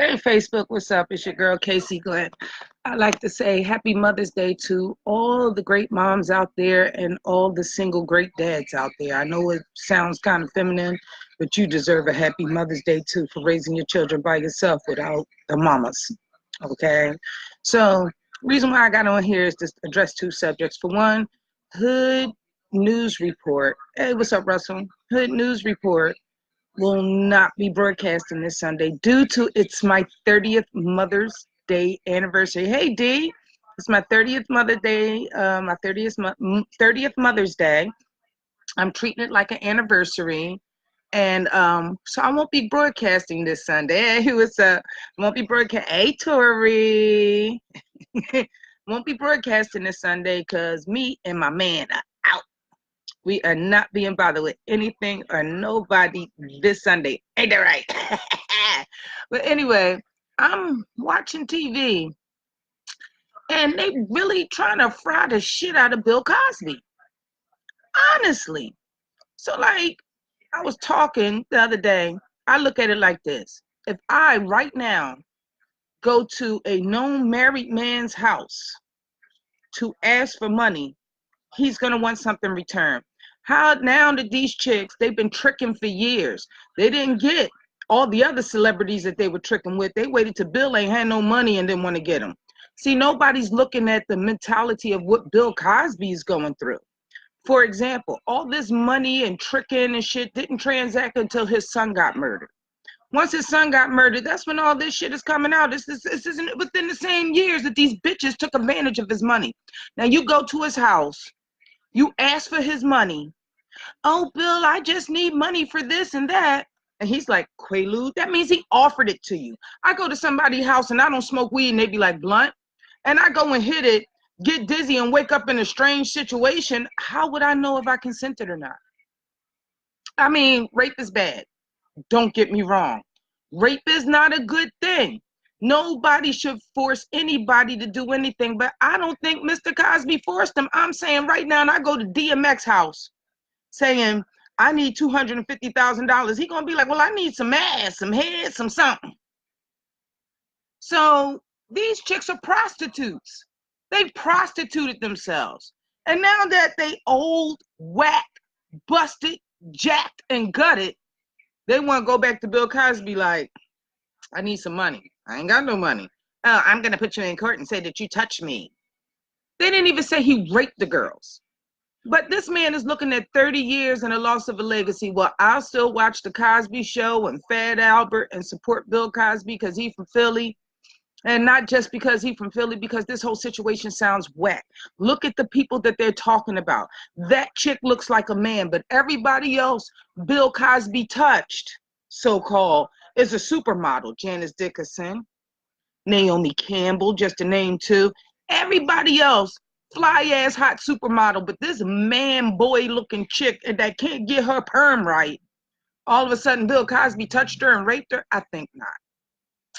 Hey Facebook, what's up? It's your girl Casey Glenn. I'd like to say happy Mother's Day to all the great moms out there and all the single great dads out there. I know it sounds kind of feminine, but you deserve a happy Mother's Day too for raising your children by yourself without the mamas. Okay? So, reason why I got on here is to address two subjects. For one, Hood News Report. Hey, what's up, Russell? Hood News Report will not be broadcasting this Sunday due to it's my 30th Mother's Day anniversary. Hey D, it's my 30th Mother Day, my 30th Mother's Day. I'm treating it like an anniversary. And so I won't be broadcasting this Sunday. Hey, what's up? Won't be broadcasting. Hey, Tori. Won't be broadcasting this Sunday because me and my man are out. We are not being bothered with anything or nobody this Sunday. Ain't that right? But anyway, I'm watching TV and they really trying to fry the shit out of Bill Cosby. Honestly. So like I was talking the other day, I look at it like this. If I right now go to a known married man's house to ask for money, he's going to want something returned. How now did these chicks, they've been tricking for years. They didn't get all the other celebrities that they were tricking with. They waited till Bill ain't had no money and didn't want to get them. See, nobody's looking at the mentality of what Bill Cosby is going through. For example, all this money and tricking and shit didn't transact until his son got murdered. Once his son got murdered, that's when all this shit is coming out. This isn't within the same years that these bitches took advantage of his money. Now you go to his house, you ask for his money. Oh, Bill, I just need money for this and that. And he's like, Quaalude? That means he offered it to you. I go to somebody's house and I don't smoke weed and they be like, blunt. And I go and hit it, get dizzy and wake up in a strange situation. How would I know if I consented or not? I mean, rape is bad. Don't get me wrong. Rape is not a good thing. Nobody should force anybody to do anything, but I don't think Mr. Cosby forced him. I'm saying right now, and I go to DMX house saying, I need $250,000. He gonna be like, well, I need some ass, some head, some something. So these chicks are prostitutes. They've prostituted themselves. And now that they old, whack, busted, jacked, and gutted, they want to go back to Bill Cosby like, I need some money. I ain't got no money. Oh, I'm going to put you in court and say that you touched me. They didn't even say he raped the girls. But this man is looking at 30 years and a loss of a legacy. Well, I'll still watch the Cosby Show and Fat Albert and support Bill Cosby because he's from Philly. And not just because he's from Philly, because this whole situation sounds whack. Look at the people that they're talking about. That chick looks like a man, but everybody else Bill Cosby touched, so-called, is a supermodel. Janice Dickinson, Naomi Campbell, just to name two. Everybody else, fly-ass hot supermodel, but this man-boy-looking chick that can't get her perm right, all of a sudden Bill Cosby touched her and raped her? I think not.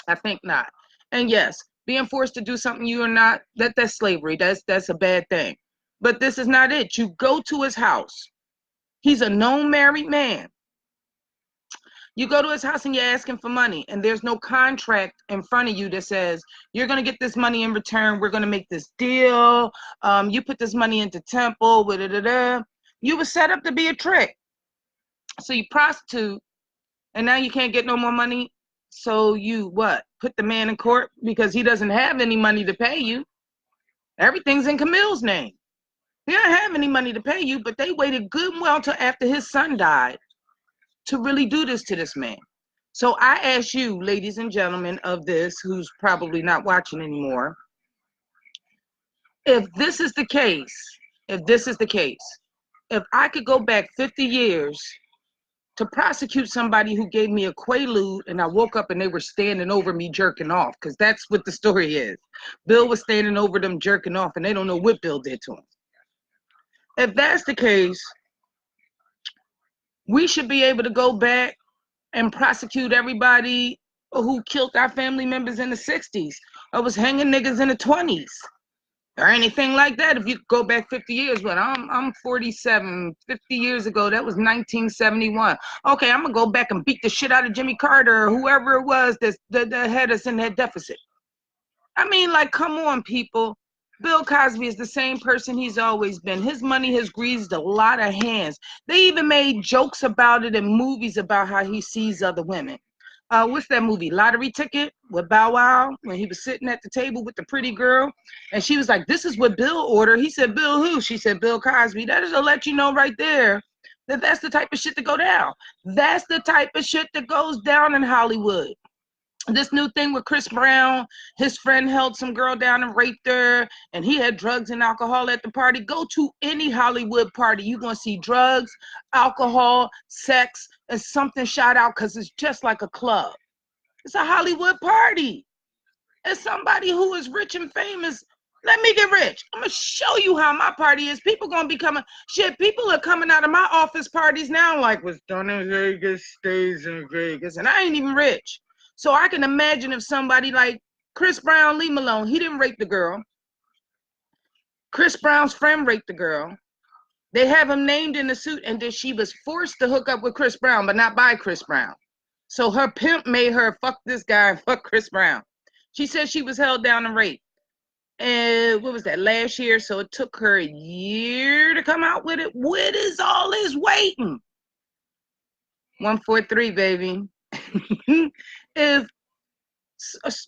I think not. And yes, being forced to do something you are not, that's slavery. That's a bad thing. But this is not it. You go to his house. He's a known married man. You go to his house and you're asking for money, and there's no contract in front of you that says you're going to get this money in return. We're going to make this deal. You put this money into Temple. You were set up to be a trick. So you prostitute, and now you can't get no more money. So you what? Put the man in court because he doesn't have any money to pay you. Everything's in Camille's name. He don't have any money to pay you, but they waited good and well till after his son died to really do this to this man. So I ask you, ladies and gentlemen of this, who's probably not watching anymore, if this is the case, if I could go back 50 years to prosecute somebody who gave me a Quaalude and I woke up and they were standing over me jerking off, because that's what the story is. Bill was standing over them jerking off and they don't know what Bill did to him. If that's the case, we should be able to go back and prosecute everybody who killed our family members in the 60s or was hanging niggas in the 20s. or anything like that. If you go back 50 years, but I'm 47, 50 years ago, that was 1971. Okay, I'm gonna go back and beat the shit out of Jimmy Carter or whoever it was that had us in that deficit. I mean, like, come on, people. Bill Cosby is the same person he's always been. His money has greased a lot of hands. They even made jokes about it in movies about how he sees other women. What's that movie? Lottery Ticket with Bow Wow, when he was sitting at the table with the pretty girl, and she was like, "This is what Bill ordered." He said, "Bill who?" She said, "Bill Cosby." That is to let you know right there that that's the type of shit to go down. That's the type of shit that goes down in Hollywood. This new thing with Chris Brown, his friend held some girl down and raped her, and he had drugs and alcohol at the party. Go to any Hollywood party, you're going to see drugs, alcohol, sex, and something shot out because it's just like a club. It's a Hollywood party. As somebody who is rich and famous, let me get rich. I'm going to show you how my party is. People going to be coming. Shit, people are coming out of my office parties now like, what's done in Vegas stays in Vegas. And I ain't even rich. So I can imagine if somebody like Chris Brown, leave him alone. He didn't rape the girl. Chris Brown's friend raped the girl. They have him named in the suit, and then she was forced to hook up with Chris Brown, but not by Chris Brown. So her pimp made her fuck this guy and fuck Chris Brown. She said she was held down and raped. And what was that, last year? So it took her a year to come out with it. What is all this waiting? 143, baby. If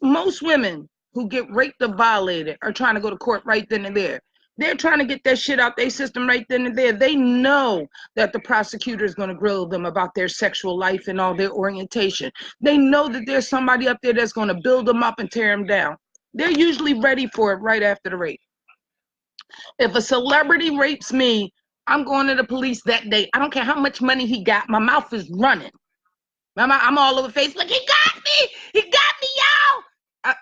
most women who get raped or violated are trying to go to court right then and there, they're trying to get that shit out their system right then and there. They know that the prosecutor is going to grill them about their sexual life and all their orientation. They know that there's somebody up there that's going to build them up and tear them down. They're usually ready for it right after the rape. If a celebrity rapes me, I'm going to the police that day. I don't care how much money he got. My mouth is running. I'm all over Facebook. He got me. He got me, y'all.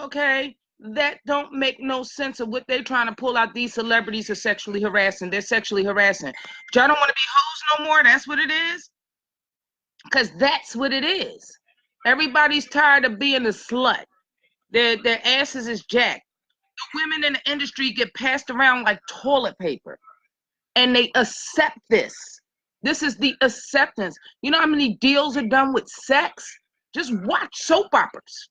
Okay, that don't make no sense of what they're trying to pull out. These celebrities are sexually harassing. They're sexually harassing. Y'all don't want to be hoes no more. That's what it is. Because that's what it is. Everybody's tired of being a slut. Their asses is jacked. The women in the industry get passed around like toilet paper. And they accept this. This is the acceptance. You know how many deals are done with sex? Just watch soap operas.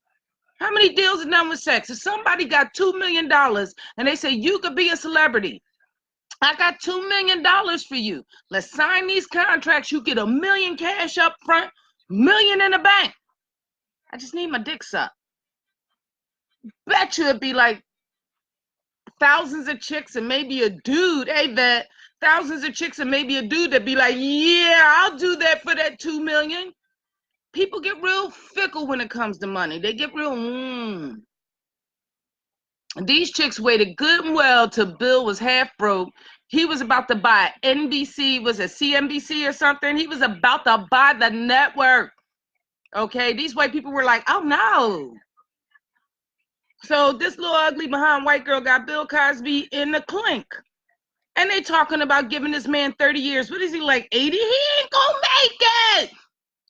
How many deals are done with sex? If somebody got $2 million and they say, you could be a celebrity, I got $2 million for you. Let's sign these contracts. You get $1 million cash up front, $1 million in the bank. I just need my dick sucked. Bet you it'd be like thousands of chicks and maybe a dude. Hey, that thousands of chicks and maybe a dude that'd be like, yeah, I'll do that for that $2 million. People get real fickle when it comes to money. They get real, These chicks waited good and well till Bill was half broke. He was about to buy NBC, was it CNBC or something? He was about to buy the network. Okay, these white people were like, oh no. So this little ugly behind white girl got Bill Cosby in the clink. And they talking about giving this man 30 years. What is he, like 80? He ain't gonna make it.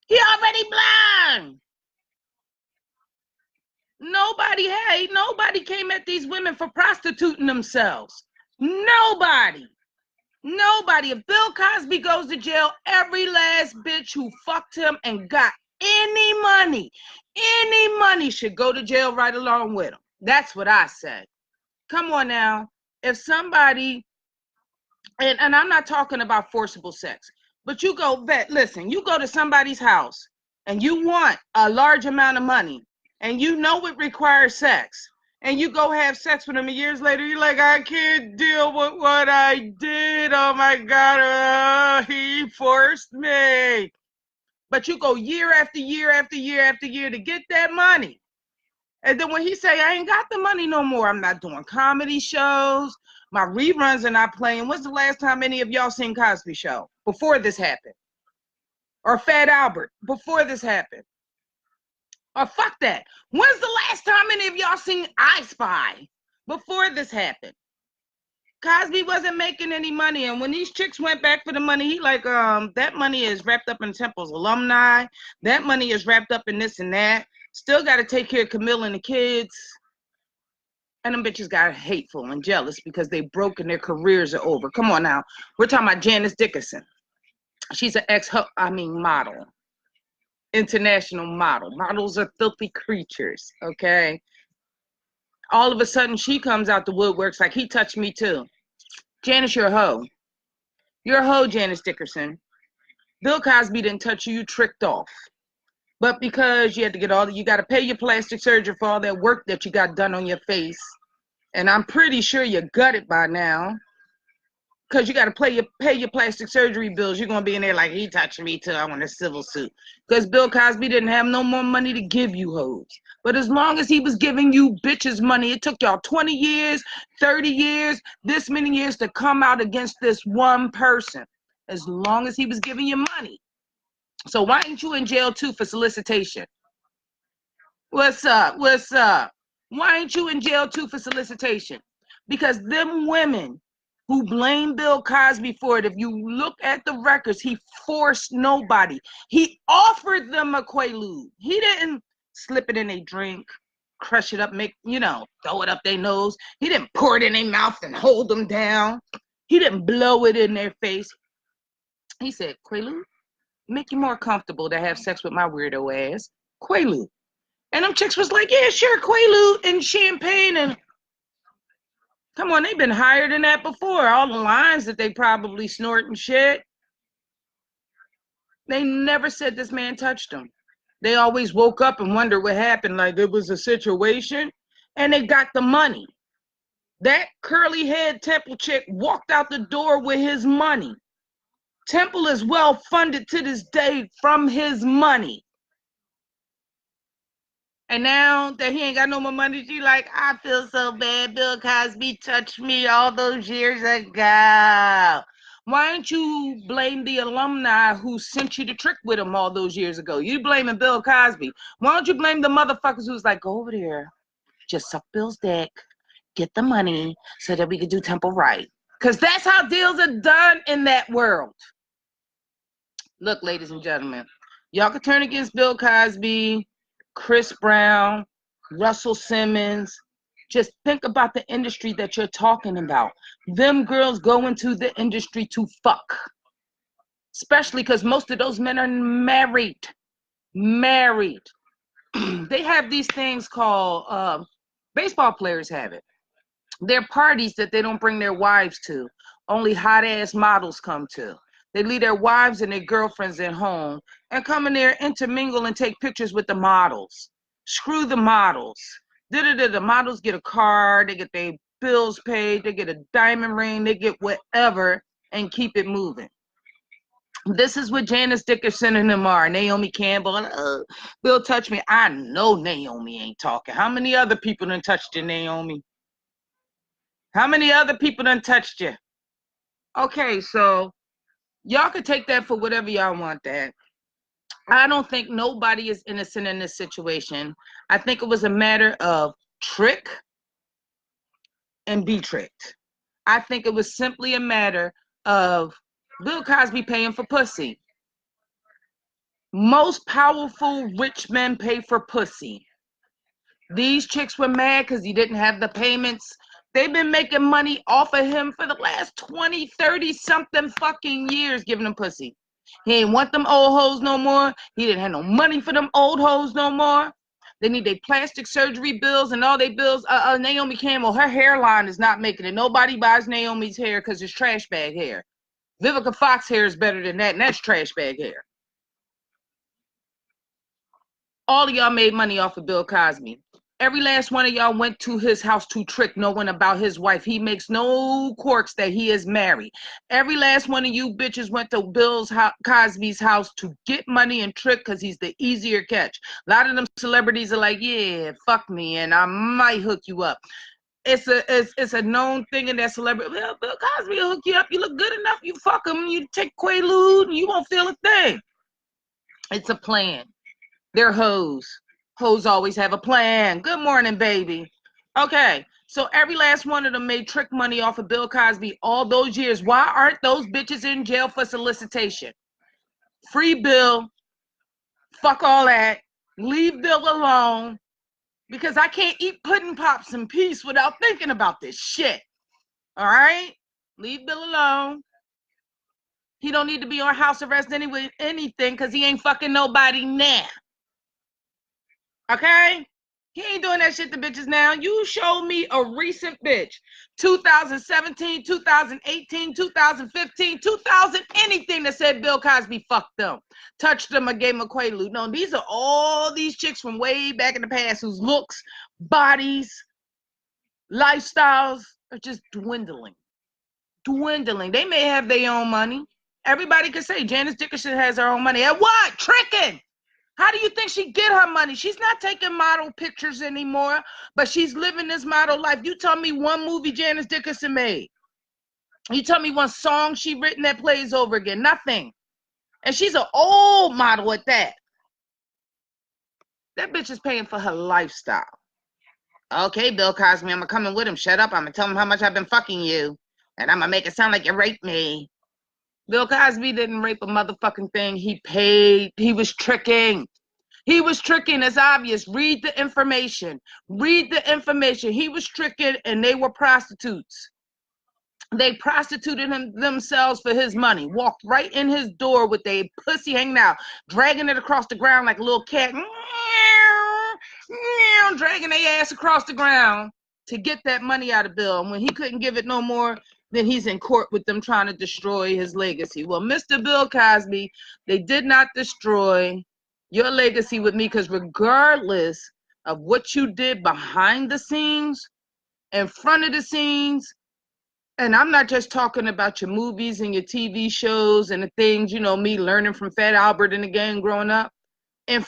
He already blind. Nobody came at these women for prostituting themselves. Nobody. If Bill Cosby goes to jail, every last bitch who fucked him and got any money should go to jail right along with him. That's what I said. Come on now. If somebody, and I'm not talking about forcible sex, but you go to somebody's house and you want a large amount of money and you know it requires sex, and you go have sex with him, and years later you're like, I can't deal with what I did. Oh my God, he forced me. But you go year after year after year after year to get that money. And then when he say, I ain't got the money no more, I'm not doing comedy shows, my reruns are not playing. When's the last time any of y'all seen Cosby Show? Before this happened. Or Fat Albert, before this happened. Or fuck that. When's the last time any of y'all seen I Spy? Before this happened. Cosby wasn't making any money, and when these chicks went back for the money, he like, that money is wrapped up in Temple's alumni. That money is wrapped up in this and that. Still got to take care of Camille and the kids. And them bitches got hateful and jealous because they broke and their careers are over. Come on now. We're talking about Janice Dickinson. She's an model. International model. Models are filthy creatures, okay? All of a sudden, she comes out the woodworks like, he touched me too. Janice, you're a hoe. You're a hoe, Janice Dickinson. Bill Cosby didn't touch you, you tricked off. But because you had to you got to pay your plastic surgeon for all that work that you got done on your face. And I'm pretty sure you're gutted by now. Because you got to pay your plastic surgery bills. You're going to be in there like, he touched me too. I want a civil suit. Because Bill Cosby didn't have no more money to give you hoes. But as long as he was giving you bitches money, it took y'all 20 years, 30 years, this many years to come out against this one person. As long as he was giving you money. So why ain't you in jail too for solicitation? What's up? What's up? Why ain't you in jail too for solicitation? Because them women who blame Bill Cosby for it, if you look at the records, he forced nobody. He offered them a Quaalude. He didn't slip it in a drink, crush it up, throw it up their nose. He didn't pour it in their mouth and hold them down. He didn't blow it in their face. He said, Quaalude, make you more comfortable to have sex with my weirdo ass. Quaalude. And them chicks was like, yeah, sure, Quaalude and champagne. And come on, they've been higher than that before. All the lines that they probably snort and shit. They never said this man touched them. They always woke up and wondered what happened. Like it was a situation. And they got the money. That curly head Temple chick walked out the door with his money. Temple is well funded to this day from his money. And now that he ain't got no more money, she like, I feel so bad. Bill Cosby touched me all those years ago. Why don't you blame the alumni who sent you to trick with him all those years ago? You blaming Bill Cosby. Why don't you blame the motherfuckers who's like, go over there, just suck Bill's dick, get the money so that we could do Temple right. Because that's how deals are done in that world. Look, ladies and gentlemen, y'all can turn against Bill Cosby, Chris Brown, Russell Simmons. Just think about the industry that you're talking about. Them girls go into the industry to fuck. Especially because most of those men are married. They have these things called, baseball players have it. They're parties that they don't bring their wives to. Only hot ass models come to. They leave their wives and their girlfriends at home and come in there, intermingle and take pictures with the models. Screw the models. The models get a car, they get their bills paid, they get a diamond ring, they get whatever and keep it moving. This is what Janice Dickinson and them are. Naomi Campbell and Bill touched me. I know Naomi ain't talking. How many other people done touched you, Naomi? How many other people done touched you? Okay, so y'all could take that for whatever y'all want that. I don't think nobody is innocent in this situation. I think it was a matter of trick and be tricked. I think it was simply a matter of Bill Cosby paying for pussy. Most powerful rich men pay for pussy. These chicks were mad because he didn't have the payments. They've been making money off of him for the last 20, 30 something fucking years giving them pussy. He ain't want them old hoes no more. He didn't have no money for them old hoes no more. They need their plastic surgery bills and all their bills. Naomi Campbell, her hairline is not making it. Nobody buys Naomi's hair because it's trash bag hair. Vivica Fox hair is better than that, and that's trash bag hair. All of y'all made money off of Bill Cosby. Every last one of y'all went to his house to trick no one about his wife. He makes no quirks that he is married. Every last one of you bitches went to Cosby's house to get money and trick because he's the easier catch. A lot of them celebrities are like, yeah, fuck me, and I might hook you up. It's a known thing in that celebrity. Well, Bill Cosby will hook you up. You look good enough. You fuck him. You take Quaalude, and you won't feel a thing. It's a plan. They're hoes. Hoes always have a plan. Good morning, baby. Okay, so every last one of them made trick money off of Bill Cosby all those years. Why aren't those bitches in jail for solicitation? Free Bill. Fuck all that. Leave Bill alone. because I can't eat pudding pops in peace without thinking about this shit. All right? Leave Bill alone. He don't need to be on house arrest anyway, anything, because he ain't fucking nobody now. Okay? He ain't doing that shit to bitches now. You show me a recent bitch. 2017, 2018, 2015, 2000, anything that said Bill Cosby fucked them, touched them, or gave them a quaalude. No, these are all these chicks from way back in the past whose looks, bodies, lifestyles are just dwindling. Dwindling. They may have their own money. Everybody could say Janice Dickinson has her own money. At what? Tricking. How do you think she get her money? She's not taking model pictures anymore, but she's living this model life. You tell me one movie Janice Dickinson made. You tell me one song she written that plays over again. Nothing. And she's an old model at that. That bitch is paying for her lifestyle. Okay, Bill Cosby, I'm coming with him. Shut up. I'm going to tell him how much I've been fucking you. And I'm going to make it sound like you raped me. Bill Cosby didn't rape a motherfucking thing. He paid. He was tricking. He was tricking. It's obvious. Read the information. Read the information. He was tricking, and they were prostitutes. They prostituted themselves for his money. Walked right in his door with a pussy hanging out, dragging it across the ground like a little cat. Dragging their ass across the ground to get that money out of Bill. And when he couldn't give it no more, then he's in court with them trying to destroy his legacy. Well, Mr. Bill Cosby, they did not destroy your legacy with me, because regardless of what you did behind the scenes, in front of the scenes, and I'm not just talking about your movies and your TV shows and the things, you know, me learning from Fat Albert and the gang growing up. In